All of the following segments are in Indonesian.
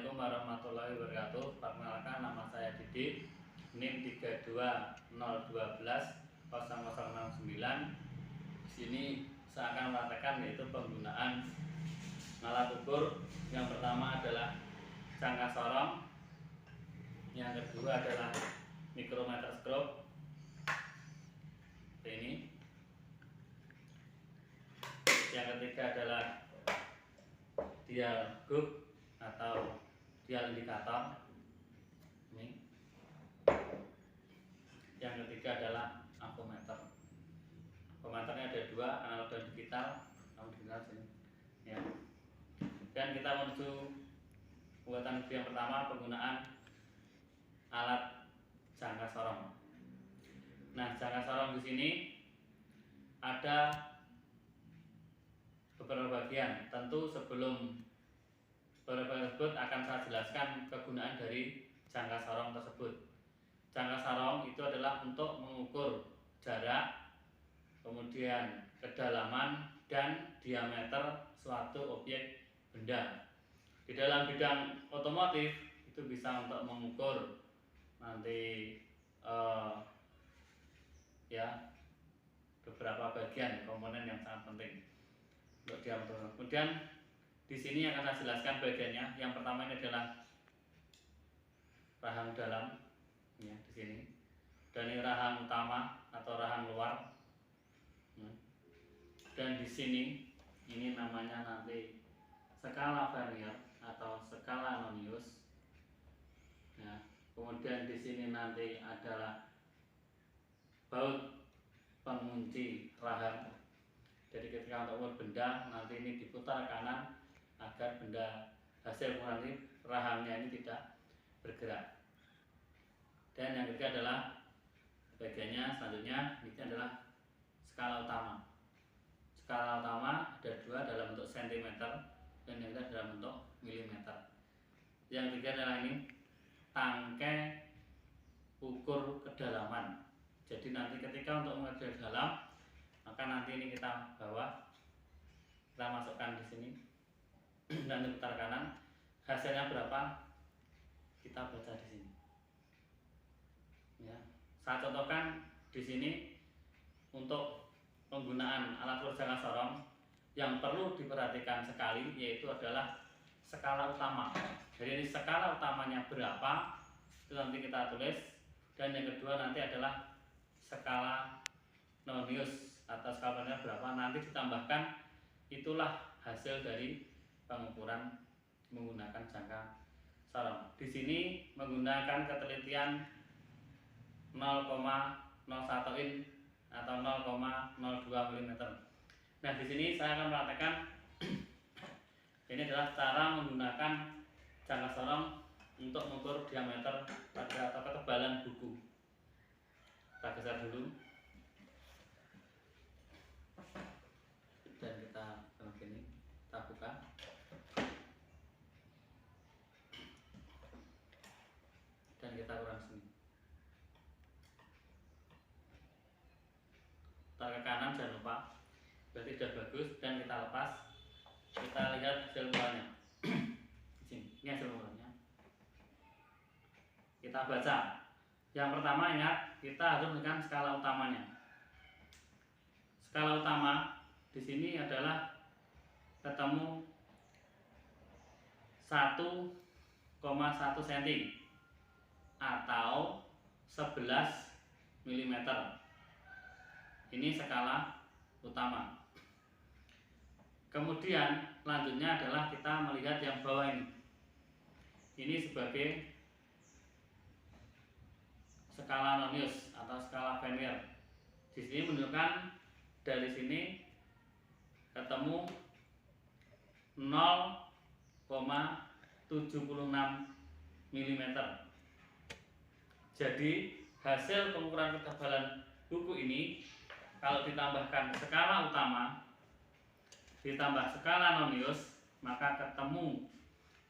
Assalamualaikum warahmatullahi wabarakatuh. Perkenalkan, nama saya Didi, NIM 320120069. Di sini saya akan mempraktekkan yaitu penggunaan alat ukur. Yang pertama adalah jangka sorong, yang kedua adalah mikrometer stroke ini, yang ketiga adalah dial gauge atau dial indikator ini, yang ketiga adalah ampermeter. Ampermeternya ada dua, analog dan digital. Kamu digital sini ya. Dan kita menuju pembuatan video yang pertama, penggunaan alat jangka sorong. Nah, jangka sorong di sini ada beberapa bagian. Tentu sebelum beberapa tersebut akan saya jelaskan kegunaan dari jangka sorong tersebut. Jangka sorong itu adalah untuk mengukur jarak, kemudian kedalaman dan diameter suatu objek benda. Di dalam bidang otomotif itu bisa untuk mengukur nanti beberapa bagian komponen yang sangat penting untuk diameter. Kemudian di sini akan saya jelaskan bagiannya. Yang pertama ini adalah rahang dalam, ya, di sini. Dan ini rahang utama atau rahang luar. Dan di sini ini namanya nanti skala vernier atau skala nonius. Ya. Kemudian di sini nanti adalah baut pengunci rahang. Jadi ketika untuk ukur benda, nanti ini diputar kanan agar benda hasil ukuran ini, rahangnya ini tidak bergerak. Dan yang ketiga adalah bagiannya selanjutnya, ini adalah skala utama. Skala utama ada dua, dalam bentuk sentimeter dan yang ketiga dalam bentuk milimeter. Yang ketiga adalah ini tangkai ukur kedalaman. Jadi nanti ketika untuk mengukur dalam, maka nanti ini kita bawa, kita masukkan di sini dan diputar kanan. Hasilnya berapa? Kita baca di sini. Ya, saya contohkan di sini untuk penggunaan alat ukur jangka sorong yang perlu diperhatikan sekali, yaitu adalah skala utama. Jadi ini skala utamanya berapa, itu nanti kita tulis. Dan yang kedua nanti adalah skala nonius atau skala vernier berapa, nanti ditambahkan, itulah hasil dari pengukuran menggunakan jangka sorong. Di sini menggunakan ketelitian 0,01 in atau 0,02 mm. Nah, di sini saya akan mempraktekkan ini adalah cara menggunakan jangka sorong untuk mengukur diameter pada atau ketebalan buku. Kita geser dulu dan kita begini, kita buka. Dan kita kurang sini. Tarik ke kanan, jangan lupa. Berarti sudah bagus. Dan kita lepas. Kita lihat hasil ukurannya. Di sini, ini hasil ukurannya. Kita baca. Yang pertama, ingat, kita harus menekan skala utamanya. Skala utama di sini adalah ketemu 1,1 cm atau 11 mm. Ini skala utama. Kemudian selanjutnya adalah kita melihat yang bawah ini. Ini sebagai skala nonius atau skala vernier. Di sini menunjukkan dari sini ketemu 0,76 mm. Jadi hasil pengukuran ketebalan buku ini kalau ditambahkan skala utama ditambah skala nonius, maka ketemu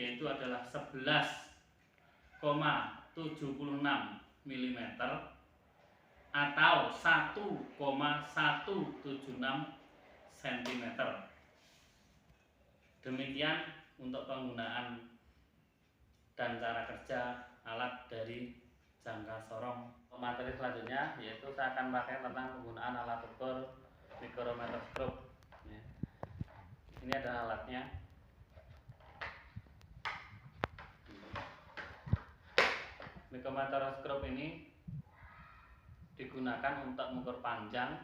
yaitu adalah 11,76 mm atau 1,176 cm. Demikian untuk penggunaan dan cara kerja alat dari jangka sorong. Materi selanjutnya yaitu saya akan pakai tentang penggunaan alat ukur mikrometer skrup. Ini adalah alatnya. Mikrometer skrup ini digunakan untuk mengukur panjang,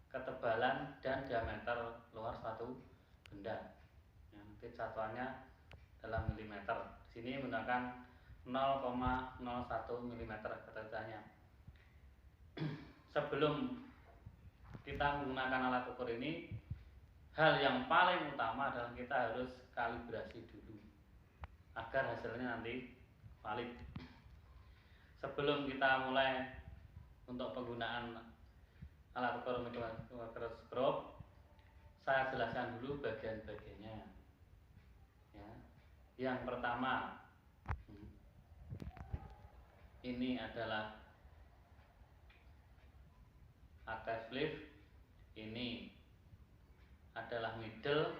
ketebalan, dan diameter luar suatu benda. Nanti satuannya dalam milimeter. Di sini menggunakan 0,01 mm ketebalannya. Sebelum kita menggunakan alat ukur ini, hal yang paling utama adalah kita harus kalibrasi dulu agar hasilnya nanti valid. Sebelum kita mulai untuk penggunaan alat ukur mikrometer skrup, saya jelaskan dulu bagian-bagiannya. Ya. Yang pertama, ini adalah active sleeve, ini adalah middle,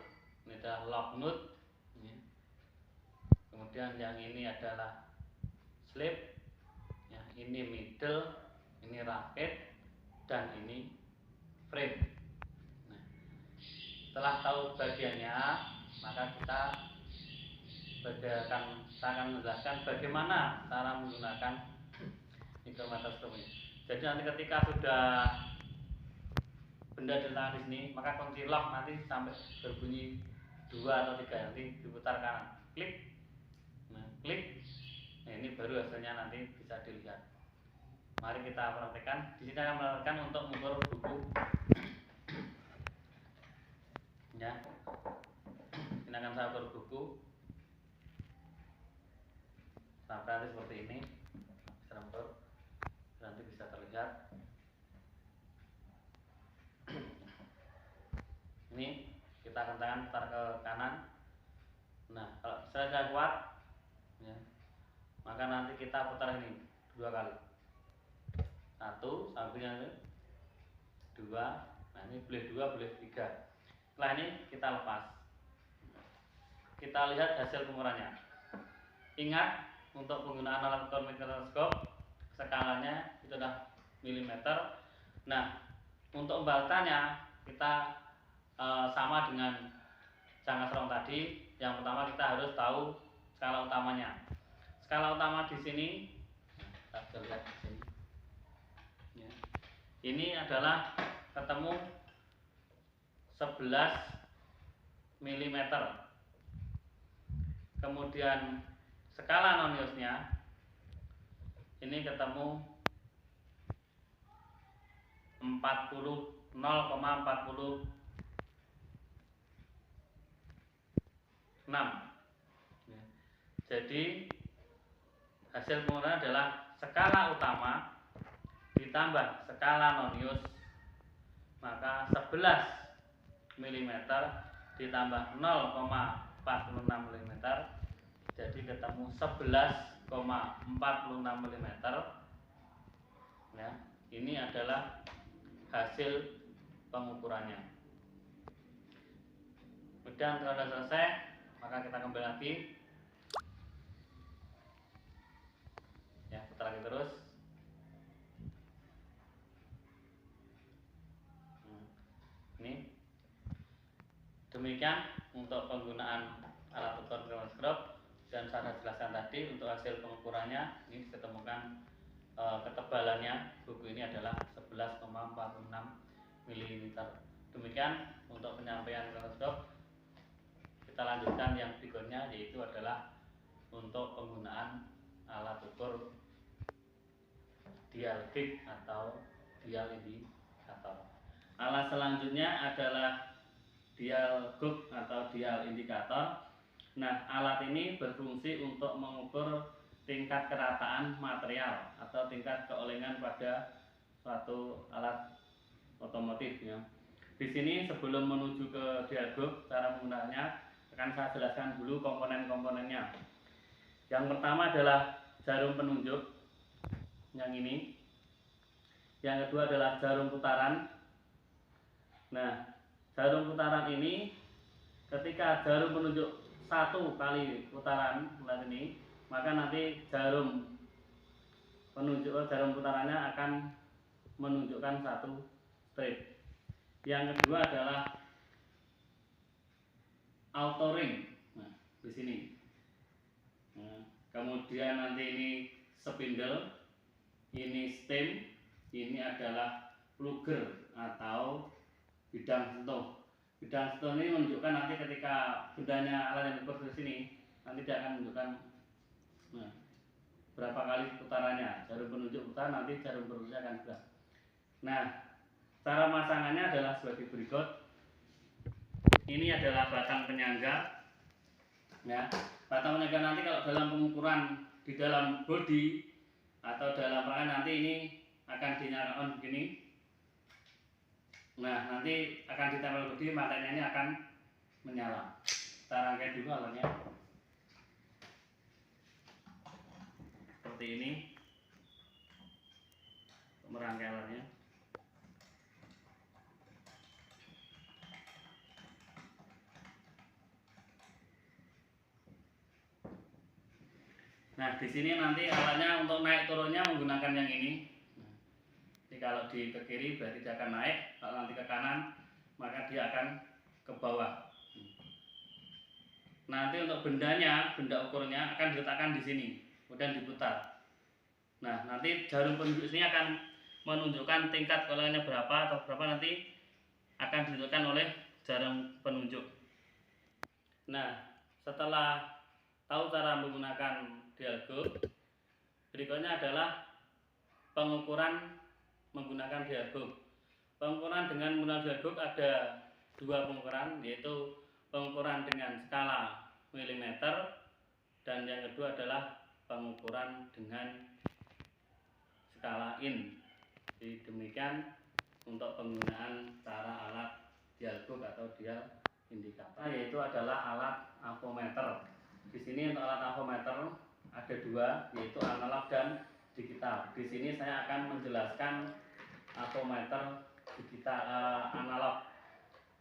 ini adalah lock nut. Kemudian yang ini adalah slip, ya, ini middle, ini rakit, dan ini frame. Nah, setelah tahu bagiannya, maka saya akan menjelaskan bagaimana cara menggunakan mikrometer skrup ini. Jadi nanti ketika sudah benda diletakkan di sini, maka kunci lock nanti sampai berbunyi 2 atau 3, nanti diputar kanan, klik. Nah, klik. Nah, ini baru hasilnya nanti bisa dilihat. Mari kita praktekkan. Di sini akan melakukan untuk mengukur buku. Ya. Ini akan saya ukur buku. Sampai seperti ini. Saya ukur. Nanti bisa terlihat. Ini kita akan tangan putar ke kanan. Nah, kalau saya kuat, ya, maka nanti kita putar ini 2 kali. 1, sampingnya 2. Nah, ini boleh 2, boleh 3. Setelah ini kita lepas. Kita lihat hasil pengukurannya. Ingat, untuk penggunaan alat ukur mikroskop skalanya itu adalah milimeter. Nah, untuk pembalatannya kita sama dengan jangka sorong tadi. Yang pertama kita harus tahu skala utamanya. Skala utama di sini, kita lihat di sini. Ya. Ini adalah ketemu 11 mm. Kemudian skala noniusnya ini ketemu 0,46. Jadi hasil pengukuran adalah skala utama ditambah skala nonius, maka 11 mm ditambah 0,46 mm, jadi ketemu 11,46 mm. Ya, ini adalah hasil pengukurannya. Kemudian kalau sudah selesai, maka kita kembali lagi. Ya, putar lagi terus. Ini demikian untuk penggunaan alat ukur mikrometer skrup, dan saya jelaskan tadi untuk hasil pengukurannya. Ini ditemukan ketebalannya buku ini adalah 11,46 mm. Demikian untuk penyampaian mikrometer skrup. Kita lanjutkan yang berikutnya, yaitu adalah untuk penggunaan alat ukur dial gauge atau dial indikator. Alat selanjutnya adalah dial gauge atau dial indikator. Nah, alat ini berfungsi untuk mengukur tingkat kerataan material atau tingkat keolengan pada suatu alat otomotif. Ya. Di sini sebelum menuju ke dial gauge, cara menggunakannya akan saya jelaskan dulu komponen-komponennya. Yang pertama adalah jarum penunjuk, yang ini. Yang kedua adalah jarum putaran. Nah, jarum putaran ini ketika jarum penunjuk 1 kali putaran, lihat ini, maka nanti jarum putarannya akan menunjukkan satu strip. Yang kedua adalah auto ring. Nah, di sini. Nah, kemudian nanti ini spindle, ini stem, ini adalah plugger atau bidang sentuh. Bidang sentuh ini menunjukkan nanti ketika bendanya alat yang diukur di sini, nanti dia akan menunjukkan berapa kali putarannya. Jarum penunjuk putar, nanti jarum penunjuknya akan gerak. Nah, cara masangannya adalah sebagai berikut. Ini adalah batang penyangga. Ya, batang penyangga nanti kalau dalam pengukuran di dalam bodi atau dalam rangka nanti ini akan dinyalakan begini. Nah, nanti akan ditempel bodi, matanya ini akan menyala. Kita rangkai dulu alatnya. Seperti ini. Merangkai alatnya. Nah, di sini nanti alatnya untuk naik turunnya menggunakan yang ini. Jadi kalau ke kiri berarti dia akan naik, kalau nanti ke kanan maka dia akan ke bawah. Nanti untuk benda ukurnya akan diletakkan di sini, kemudian diputar. Nah, nanti jarum penunjuk ini akan menunjukkan tingkat kelalaiannya berapa atau berapa, nanti akan ditentukan oleh jarum penunjuk. Nah, setelah tahu cara menggunakan dialog, berikutnya adalah pengukuran menggunakan dialog. Pengukuran dengan menggunakan dialog ada dua pengukuran, yaitu pengukuran dengan skala milimeter dan yang kedua adalah pengukuran dengan skala in. Jadi demikian untuk penggunaan cara alat dialog atau dial indikator, yaitu adalah alat avometer. Di sini untuk alat avometer ada dua, yaitu analog dan digital. Di sini saya akan menjelaskan avometer digital analog,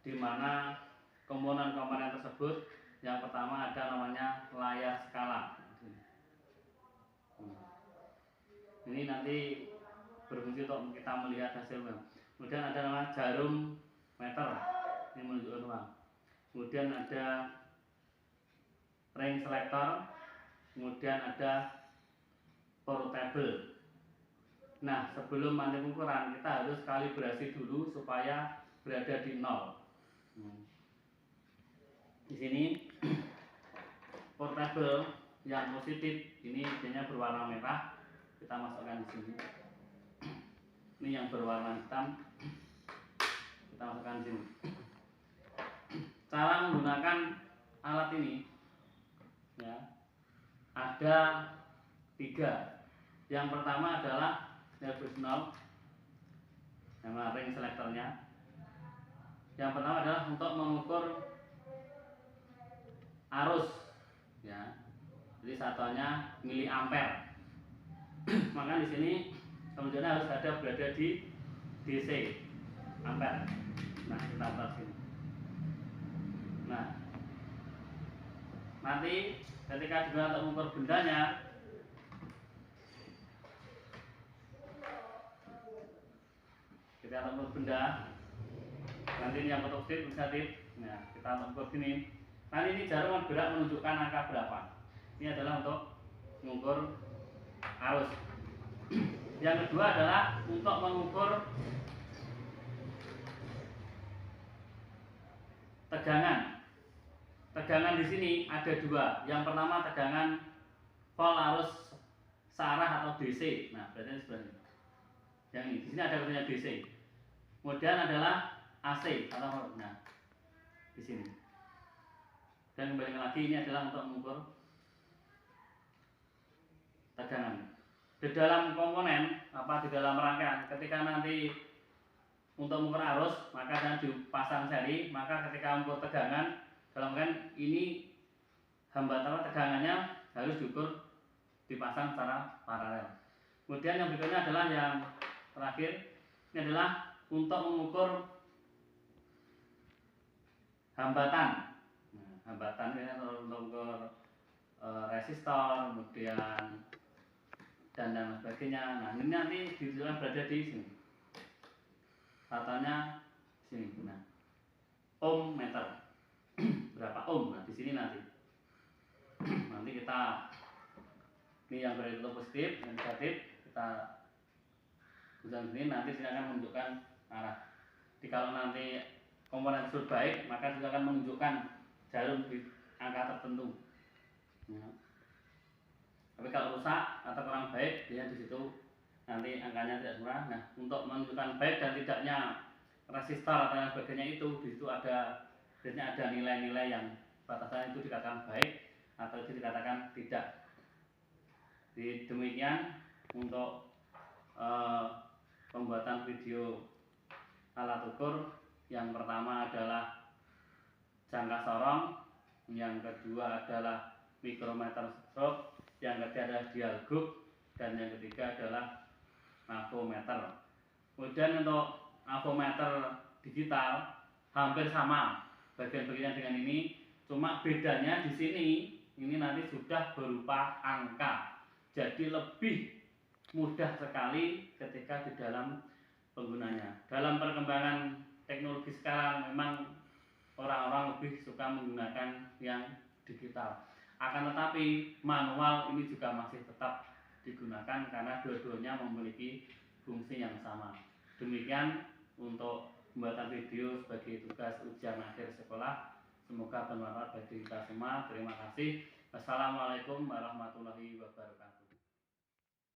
di mana komponen-komponen tersebut yang pertama ada namanya layar skala. Ini nanti berfungsi untuk kita melihat hasilnya. Kemudian ada nama jarum meter, ini menunjukkan ruang. Kemudian ada ring selector, kemudian ada portable. Nah, sebelum pengukuran kita harus kalibrasi dulu supaya berada di 0. Di sini portable yang positif ini biasanya berwarna merah, kita masukkan di sini. Ini yang berwarna hitam, kita masukkan di sini. Cara menggunakan alat ini, ya, ada 3. Yang pertama adalah positional, nama ring selektornya. Yang pertama adalah untuk mengukur arus, ya. Jadi satuannya miliampere. Maka di sini kemudian harus ada berada di DC ampere. Nah, kita taruh sini. Nah, nanti ketika juga untuk mengukur bendanya, kita mengukur benda, nanti ini yang untuk tip bisa tip. Nah, kita mengukur sini. Nanti ini jarum bergerak menunjukkan angka berapa. Ini adalah untuk mengukur arus. Yang kedua adalah untuk mengukur tegangan. Tegangan di sini ada 2. Yang pertama tegangan volt arus searah atau DC. Nah, berarti sebelah ini. Yang ini, di sini ada katanya DC. Kemudian adalah AC atau di sini. Dan kembali lagi ini adalah untuk mengukur tegangan. Di dalam komponen di dalam rangkaian, ketika nanti untuk mengukur arus maka dan dipasang seri, maka ketika mengukur tegangan dalam rangkaian ini hambatan tegangannya harus diukur dipasang secara paralel. Kemudian yang berikutnya adalah yang terakhir, ini adalah untuk mengukur hambatan. Hambatan ini untuk mengukur resistor, kemudian dan lain sebagainya. Nah ini nanti ditunjukkan berada di sini, katanya sini. Nah, ohm meter berapa ohm. Nah di sini nanti kita ini yang berada positif, yang negatif kita tulisan sini. Nanti sini akan menunjukkan arah. Jadi kalau nanti komponen tersebut baik, maka juga akan menunjukkan jarum di angka tertentu. Nah, tapi kalau rusak atau kurang baik, dia di situ nanti angkanya tidak murah. Nah, untuk menunjukkan baik dan tidaknya resistor atau yang sebagainya itu, di situ ada biasanya ada nilai-nilai yang batasan itu dikatakan baik atau itu dikatakan tidak. Jadi demikian untuk pembuatan video alat ukur. Yang pertama adalah jangka sorong, yang kedua adalah mikrometer stroke, yang ketiga adalah dial gauge, dan yang ketiga adalah avometer. Kemudian untuk avometer digital hampir sama bagian-bagian dengan ini, cuma bedanya di sini ini nanti sudah berupa angka, jadi lebih mudah sekali ketika di dalam penggunanya. Dalam perkembangan teknologi sekarang memang orang-orang lebih suka menggunakan yang digital. Akan tetapi manual ini juga masih tetap digunakan karena dua-duanya memiliki fungsi yang sama. Demikian untuk pembuatan video sebagai tugas ujian akhir sekolah. Semoga bermanfaat bagi kita semua. Terima kasih. Wassalamualaikum warahmatullahi wabarakatuh.